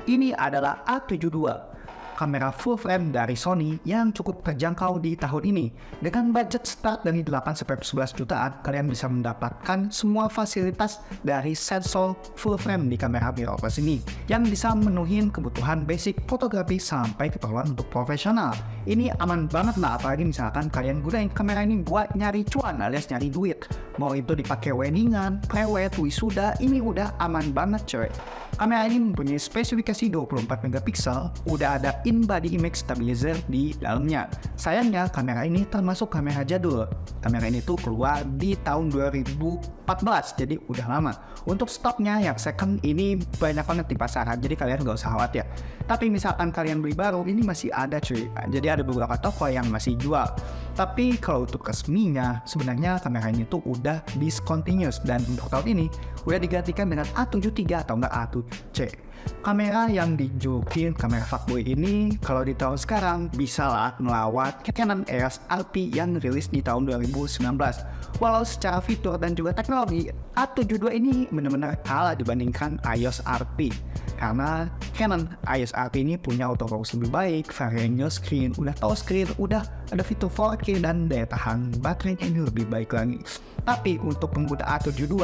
Ini adalah A72, kamera full frame dari Sony yang cukup terjangkau di tahun ini. Dengan budget start dari 8-11 jutaan, kalian bisa mendapatkan semua fasilitas dari sensor full frame di kamera mirrorless ini, yang bisa memenuhi kebutuhan basic fotografi sampai keperluan untuk profesional. Ini aman banget lah, apalagi misalkan kalian gunain kamera ini buat nyari cuan alias nyari duit. Mau itu dipakai weddingan, prewed, wisuda, ini udah aman banget coy. Kamera ini mempunyai spesifikasi 24 megapiksel, udah ada in-body image stabilizer di dalamnya. Sayangnya kamera ini termasuk kamera jadul. Kamera ini tuh keluar di tahun 2014, jadi udah lama. Untuk stoknya yang second ini banyak banget di pasaran, jadi kalian gak usah khawatir. Tapi misalkan kalian beli baru, ini masih ada cuy. Jadi ada beberapa toko yang masih jual. Tapi kalau untuk resminya, sebenarnya kamera ini tuh udah discontinuous, dan untuk tahun ini udah digantikan dengan A73 atau enggak A7C. Kamera yang dijulukin kamera fuckboy ini kalau di tahun sekarang bisa lah melawan Canon EOS RP yang rilis di tahun 2019. Walau secara fitur dan juga teknologi, A72 ini benar-benar kalah dibandingkan EOS RP. Karena Canon EOS RP ini punya autofocus lebih baik, variannya screen, udah touch screen, udah ada fitur 4K, dan daya tahan baterainya ini lebih baik lagi. Tapi untuk pengguna A72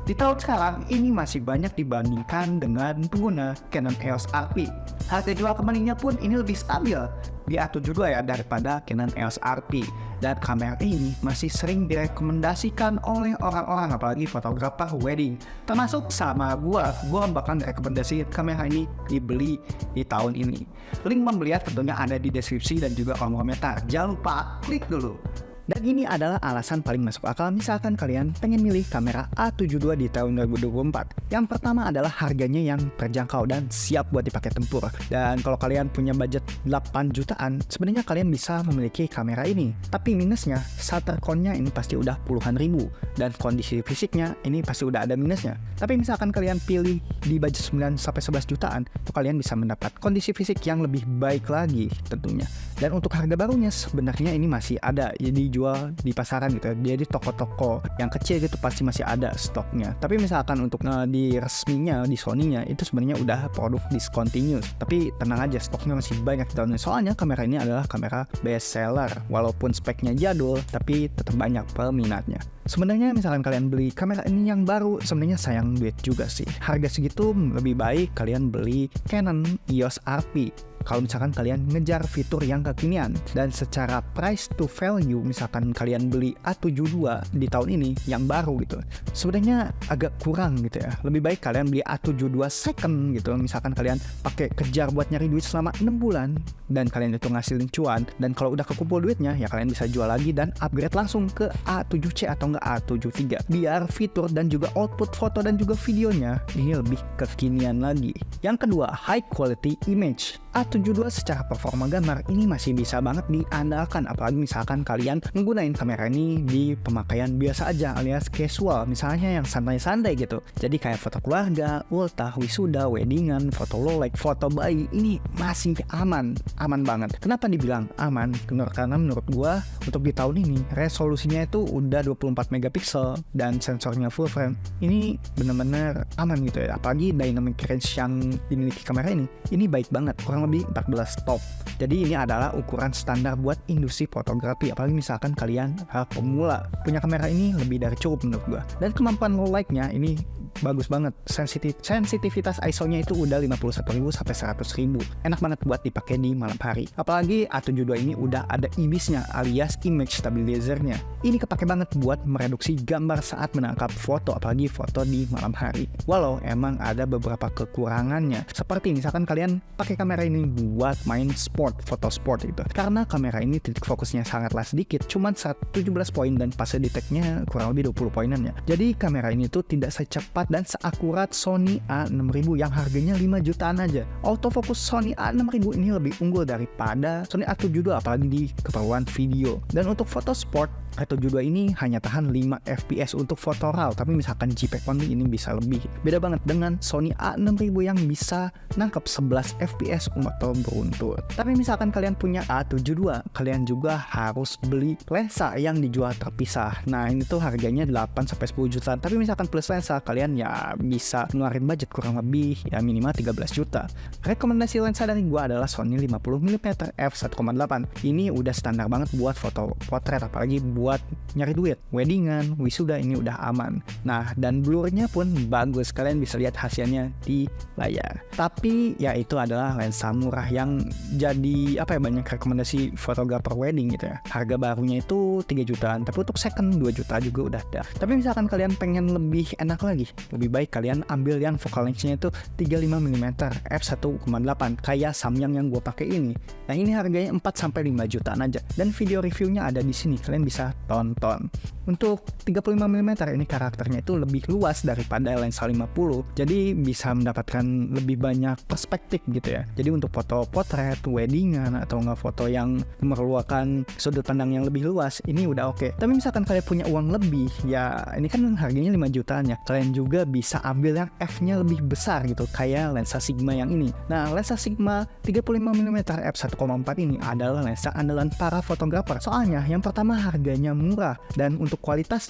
di tahun sekarang ini masih banyak dibandingkan dengan pengguna Canon EOS RP. Harga jual kembalinya pun ini lebih stabil di A72 ya daripada Canon EOS RP. Dan kamera ini masih sering direkomendasikan oleh orang-orang, apalagi fotografer wedding. Termasuk sama gua bakal rekomendasi kamera ini dibeli di tahun ini. Link pembelian tentunya ada di deskripsi dan juga kolom komentar. Jangan lupa klik dulu. Dan ini adalah alasan paling masuk akal misalkan kalian pengen milih kamera A72 di tahun 2024. Yang pertama adalah harganya yang terjangkau dan siap buat dipakai tempur. Dan kalau kalian punya budget 8 jutaan, sebenarnya kalian bisa memiliki kamera ini. Tapi minusnya, shutter count-nya ini pasti udah puluhan ribu. Dan kondisi fisiknya ini pasti udah ada minusnya. Tapi misalkan kalian pilih di budget 9-11 jutaan, itu kalian bisa mendapat kondisi fisik yang lebih baik lagi tentunya. Dan untuk harga barunya sebenarnya ini masih ada, jadi dijual di pasaran gitu. Jadi toko-toko yang kecil gitu pasti masih ada stoknya. Tapi misalkan untuk di resminya, di Sony-nya itu sebenarnya udah produk discontinuous. Tapi tenang aja, stoknya masih banyak di tahun ini. Soalnya kamera ini adalah kamera best seller. Walaupun speknya jadul, tapi tetap banyak peminatnya. Sebenarnya misalkan kalian beli kamera ini yang baru, sebenarnya sayang duit juga sih. Harga segitu lebih baik kalian beli Canon EOS RP. Kalau misalkan kalian ngejar fitur yang kekinian. Dan secara price to value, misalkan kalian beli A72 di tahun ini yang baru gitu, sebenarnya agak kurang gitu ya. Lebih baik kalian beli A72 second gitu. Misalkan kalian pakai kejar buat nyari duit selama 6 bulan dan kalian itu ngasilin cuan, dan kalau udah kekumpul duitnya ya kalian bisa jual lagi dan upgrade langsung ke A7C atau enggak A73, biar fitur dan juga output foto dan juga videonya ini lebih kekinian lagi. Yang kedua, high quality image. A72 secara performa gambar ini masih bisa banget diandalkan, apalagi misalkan kalian menggunakan kamera ini di pemakaian biasa aja alias casual, misalnya yang santai-santai gitu. Jadi kayak foto keluarga, ultah, wisuda, weddingan, foto lolek, foto bayi, ini masih aman banget. Kenapa dibilang aman? Karena menurut gua untuk di tahun ini resolusinya itu udah 24 megapiksel dan sensornya full frame. Ini bener-bener aman gitu ya. Apalagi dynamic range yang dimiliki kamera ini baik banget, kurang lebih 14 top. Jadi ini adalah ukuran standar buat industri fotografi, apalagi misalkan kalian pemula. Punya kamera ini lebih dari cukup menurut gua. Dan kemampuan low light-nya ini bagus banget. Sensitivitas ISO-nya itu udah 51.000 sampai 100.000. Enak banget buat dipakai di malam hari. Apalagi A72 ini udah ada IBIS-nya alias image stabilizer-nya. Ini kepake banget buat mereduksi gambar saat menangkap foto, apalagi foto di malam hari. Walau emang ada beberapa kekurangannya, seperti misalkan kalian pakai kamera ini buat main sport, foto sport gitu. Karena kamera ini titik fokusnya sangatlah sedikit, cuma 17 poin dan fase detect-nya kurang lebih 20 poinan ya. Jadi kamera ini tuh tidak secepat dan seakurat Sony A6000 yang harganya 5 jutaan aja. Autofocus Sony A6000 ini lebih unggul daripada Sony A72 apalagi di keperluan video. Dan untuk foto sport A72 ini hanya tahan 5 fps untuk foto RAW, tapi misalkan JPEG only ini bisa lebih. Beda banget dengan Sony A6000 yang bisa nangkep 11 fps foto beruntun. Tapi misalkan kalian punya A72, kalian juga harus beli lensa yang dijual terpisah. Nah, ini tuh harganya 8-10 jutaan. Tapi misalkan plus lensa, kalian ya bisa ngeluarin budget kurang lebih ya minimal 13 juta. Rekomendasi lensa dari gua adalah Sony 50mm f1.8. Ini udah standar banget buat foto potret, apalagi buat nyari duit, weddingan, wisuda, ini udah aman. Nah, dan blurnya pun bagus, kalian bisa lihat hasilnya di layar. Tapi ya itu adalah lensa murah yang jadi banyak rekomendasi fotografer wedding gitu ya. Harga barunya itu 3 jutaan, tapi untuk second 2 juta juga udah ada. Tapi misalkan kalian pengen lebih enak lagi, lebih baik kalian ambil yang focal length-nya itu 35mm f1.8 kayak Samyang yang gue pakai ini. Nah, ini harganya 4-5 jutaan aja. Dan video reviewnya ada di sini, kalian bisa tonton. Untuk 35mm ini karakternya itu lebih luas daripada lensa 50, jadi bisa mendapatkan lebih banyak perspektif gitu ya. Jadi untuk foto potret, weddingan, atau nggak foto yang memerlukan sudut pandang yang lebih luas, ini udah oke. Tapi misalkan kalian punya uang lebih, ya ini kan harganya 5 jutaan ya, kalian juga bisa ambil yang f-nya lebih besar gitu, kayak lensa Sigma yang ini. Nah, lensa Sigma 35mm f1.4 ini adalah lensa andalan para fotografer. Soalnya yang pertama harganya murah, dan untuk kualitas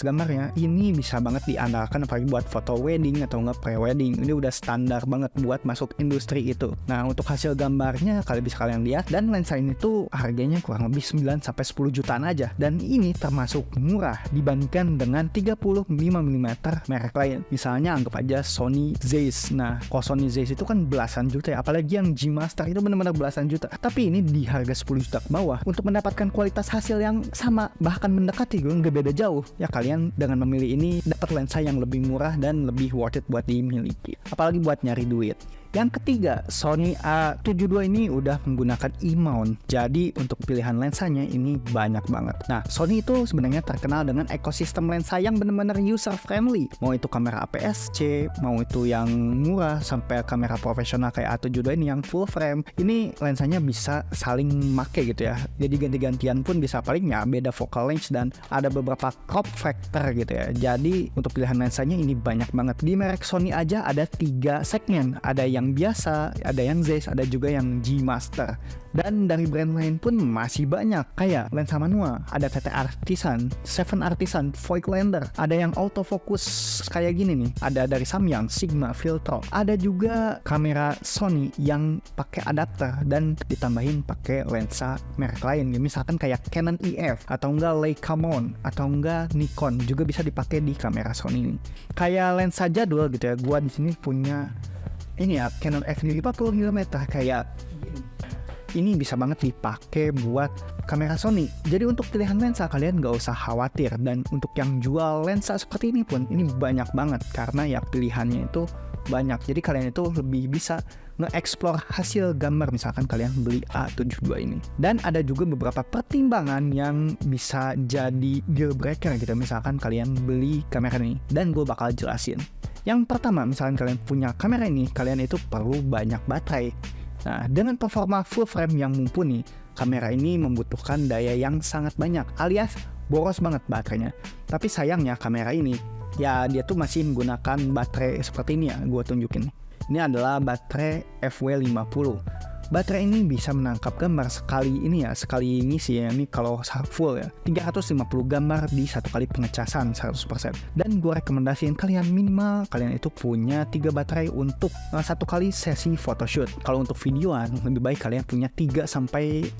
gambarnya ini bisa banget diandalkan apalagi buat foto wedding atau nggak pre-wedding. Ini udah standar banget buat masuk industri itu. Nah, untuk hasil gambarnya kalian lihat, dan lensa ini tuh harganya kurang lebih 9-10 jutaan aja, dan ini termasuk murah dibandingkan dengan 35mm merek lain. Misalnya anggap aja Sony Zeiss. Nah, kalau Sony Zeiss itu kan belasan juta ya, apalagi yang G Master itu benar-benar belasan juta. Tapi ini di harga 10 juta ke bawah untuk mendapatkan kualitas hasil yang sama, bahkan mendekati, nggak beda jauh. Ya kalian dengan memilih ini dapat lensa yang lebih murah dan lebih worth it buat dimiliki, apalagi buat nyari duit. Yang ketiga, Sony A72 ini udah menggunakan E-mount. Jadi untuk pilihan lensanya ini banyak banget. Nah, Sony itu sebenarnya terkenal dengan ekosistem lensa yang benar-benar user friendly. Mau itu kamera APS-C, mau itu yang murah sampai kamera profesional kayak A72 ini yang full frame. Ini lensanya bisa saling make gitu ya. Jadi ganti-gantian pun bisa, paling ya beda focal length dan ada beberapa crop factor gitu ya. Jadi untuk pilihan lensanya ini banyak banget. Di merek Sony aja ada 3 segmen. Ada yang biasa, ada yang Zeiss, ada juga yang G Master. Dan dari brand lain pun masih banyak, kayak lensa manual, ada TT Artisan, 7 Artisan, Voigtlander, ada yang autofocus kayak gini nih, ada dari Samyang, Sigma, Filtro, ada juga kamera Sony yang pakai adapter dan ditambahin pakai lensa merek lain, misalkan kayak Canon EF atau enggak Leica mount atau enggak Nikon juga bisa dipakai di kamera Sony ini. Kayak lensa jadul gitu ya, gua di sini punya ini ya Canon f50 40mm kayak ini bisa banget dipakai buat kamera Sony. Jadi untuk pilihan lensa kalian gak usah khawatir, dan untuk yang jual lensa seperti ini pun ini banyak banget karena ya pilihannya itu banyak. Jadi kalian itu lebih bisa nge-explore hasil gambar misalkan kalian beli A72 ini. Dan ada juga beberapa pertimbangan yang bisa jadi deal breaker gitu misalkan kalian beli kamera ini, dan gue bakal jelasin. Yang pertama, misalkan kalian punya kamera ini, kalian itu perlu banyak baterai. Nah, dengan performa full frame yang mumpuni, kamera ini membutuhkan daya yang sangat banyak, alias boros banget baterainya. Tapi sayangnya kamera ini, ya dia tuh masih menggunakan baterai seperti ini ya, gue tunjukin. Ini adalah baterai FW50. Baterai ini bisa menangkap gambar sekali ngisi ya, ini kalau full ya 350 gambar di satu kali pengecasan 100%. Dan gue rekomendasiin kalian minimal kalian itu punya 3 baterai untuk satu kali sesi photoshoot. Kalau untuk videoan lebih baik kalian punya 3-5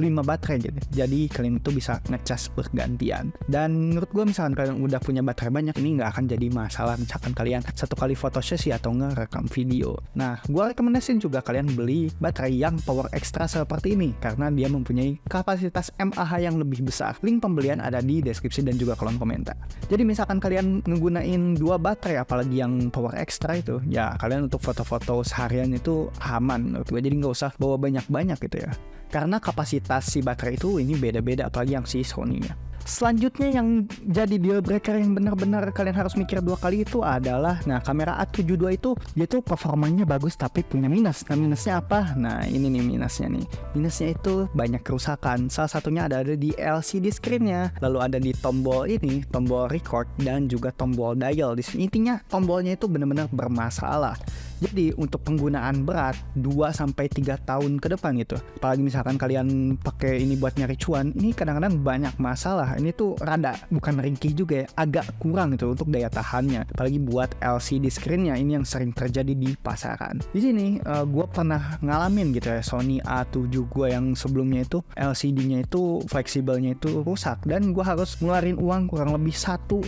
baterai gitu. Jadi kalian itu bisa ngecas bergantian. Dan menurut gue misalkan kalian udah punya baterai banyak, ini nggak akan jadi masalah misalkan kalian satu kali photoshoot sih atau ngerekam video. Nah, gue rekomendasiin juga kalian beli baterai yang power extra seperti ini karena dia mempunyai kapasitas mAh yang lebih besar. Link pembelian ada di deskripsi dan juga kolom komentar. Jadi misalkan kalian menggunakan 2 baterai apalagi yang power extra itu, ya kalian untuk foto-foto seharian itu aman menurut gue. Jadi nggak usah bawa banyak-banyak gitu ya. Karena kapasitas si baterai itu ini beda-beda apalagi yang si Sony-nya. Selanjutnya yang jadi deal breaker yang benar-benar kalian harus mikir 2 kali itu adalah, nah kamera A72 itu dia tuh performanya bagus tapi punya minus. Nah minusnya apa? Nah ini nih minusnya nih. Minusnya itu banyak kerusakan. Salah satunya ada di LCD screen-nya, lalu ada di tombol ini, tombol record dan juga tombol dial. Di sini intinya tombolnya itu benar-benar bermasalah. Jadi untuk penggunaan berat 2-3 tahun ke depan gitu, apalagi misalkan kalian pakai ini buat nyari cuan, ini kadang-kadang banyak masalah. Ini tuh rada, bukan ringkih juga ya, agak kurang gitu untuk daya tahannya. Apalagi buat LCD screen-nya, ini yang sering terjadi di pasaran. Di sini gue pernah ngalamin gitu ya, Sony A7 gue yang sebelumnya itu LCD-nya itu fleksibelnya itu rusak dan gue harus ngeluarin uang kurang lebih 1-1,5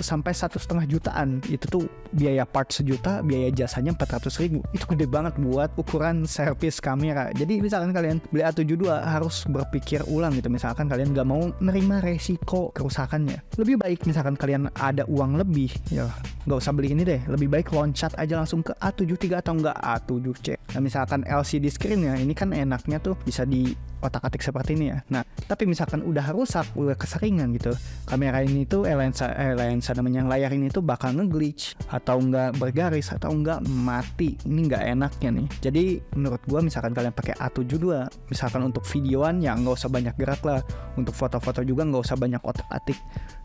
jutaan. Itu tuh biaya part 1 juta, biaya jasanya 400.000. Itu gede banget buat ukuran servis kamera. Jadi misalkan kalian beli A72 harus berpikir ulang gitu. Misalkan kalian gak mau nerima resiko kerusakannya, lebih baik misalkan kalian ada uang lebih, ya gak usah beli ini deh, lebih baik loncat aja langsung ke A73 atau enggak A7C. Nah misalkan LCD screen-nya ini kan enaknya tuh bisa di otak-atik seperti ini ya. Nah, tapi misalkan udah rusak, udah keseringan gitu, kamera ini tuh lensa namanya, layar ini tuh bakal nge-glitch atau enggak bergaris atau enggak mati. Ini enggak enaknya nih. Jadi menurut gua misalkan kalian pakai A72, misalkan untuk videoan ya nggak usah banyak gerak lah. Untuk foto-foto juga nggak usah banyak otak-atik,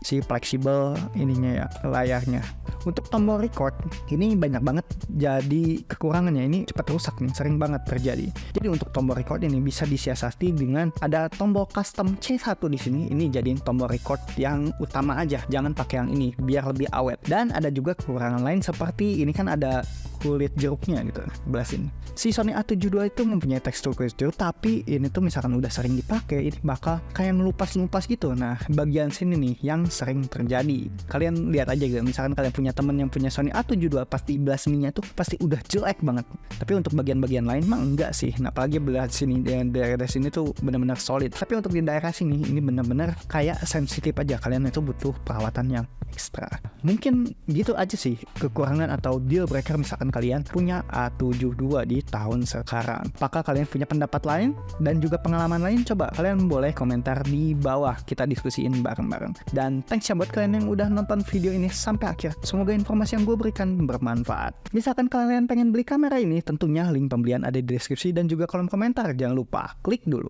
si fleksibel ininya ya layarnya. Untuk tombol record ini banyak banget jadi kekurangannya, ini cepat rusak nih, sering banget terjadi. Jadi untuk tombol record ini bisa disiasati dengan ada tombol custom C1 di sini. Ini jadiin tombol record yang utama aja, jangan pakai yang ini biar lebih awet. Dan ada juga kekurangan lain seperti ini kan ada kulit jeruknya gitu sebelah sini. Si Sony A72 itu mempunyai tekstur kulit jeruk, tapi ini tuh misalkan udah sering dipakai, ini bakal kayak ngelupas gitu. Nah bagian sini nih yang sering terjadi. Kalian lihat aja gitu, misalkan kalian punya temen yang punya Sony A72, pasti belah sininya tuh pasti udah jelek banget. Tapi untuk bagian-bagian lain mah enggak sih. Nah apalagi belah sini dan daerah sini tuh benar-benar solid. Tapi untuk di daerah sini ini benar-benar kayak sensitif aja. Kalian itu butuh perawatan yang ekstra. Mungkin gitu aja sih kekurangan atau deal breaker misalkan kalian punya A72 di tahun sekarang. Apakah kalian punya pendapat lain dan juga pengalaman lain? Coba kalian boleh komentar di bawah, kita diskusiin bareng-bareng. Dan thanks ya buat kalian yang udah nonton video ini sampai akhir. Semoga informasi yang gue berikan bermanfaat. Misalkan kalian pengen beli kamera ini, tentunya link pembelian ada di deskripsi dan juga kolom komentar. Jangan lupa klik dulu.